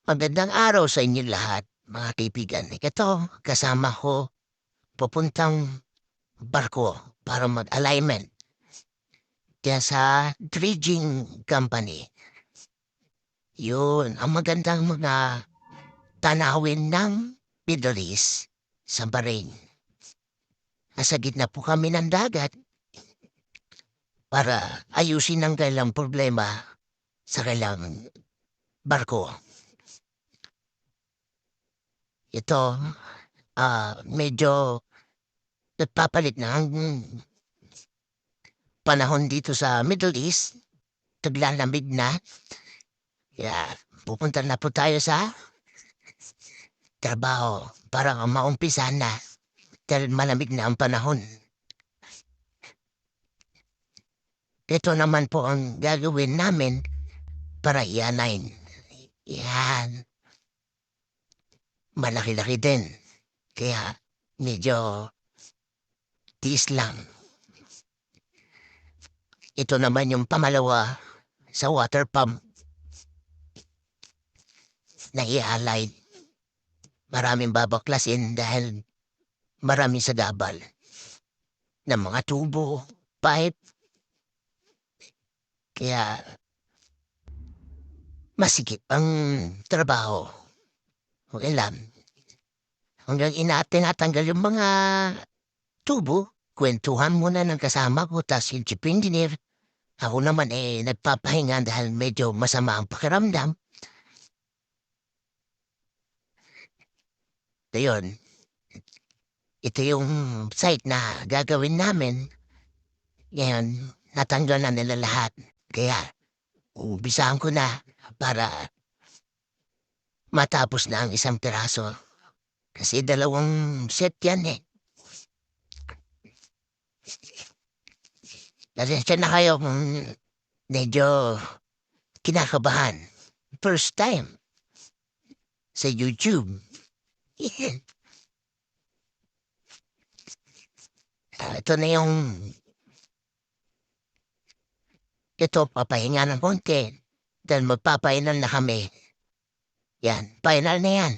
Magandang araw sa inyo lahat, mga kaibigan. Ito, kasama ko pupuntang barko para mag-alignment kaya sa dredging company. Yun, ang magandang mga tanawin ng Middle East sa Bahrain. Nasa gitna po kami ng dagat para ayusin ang kailang problema sa kailang barko. Ito, medyo nagpapalit na ang panahon dito sa Middle East, taglalamig na. Kaya pupunta na po tayo sa trabaho para maumpisa na dahil malamig na ang panahon. Ito naman po ang gagawin namin para i-align. Yan, malaki-laki din. Kaya medyo tiis lang. Ito naman yung pamalawa sa water pump na i-align. Maraming babaklasin dahil marami sa gabal ng mga tubo, pipe. Kaya masikip ang trabaho. Okay lang. Hanggang tinatanggal yung mga tubo, kwentuhan muna ng kasama ko, tas yung chief engineer. Ako naman nagpapahinga dahil medyo masama ang pakiramdam. Ito yun. Ito yung site na gagawin namin. Ngayon, natanggal na nila lahat. Kaya, umpisahan ko na para matapos na ang isang piraso. Kasi 2 set yan eh. Pasensya na kayo kung medyo kinakabahan. First time sa YouTube. Ito na yung ito, papahinga ng konti. Dahil magpapainal na kami. Yan, final na yan.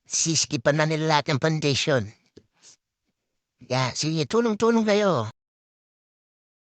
Siskipan na nila lahat ng foundation. Yan, sige, tulong-tulong kayo.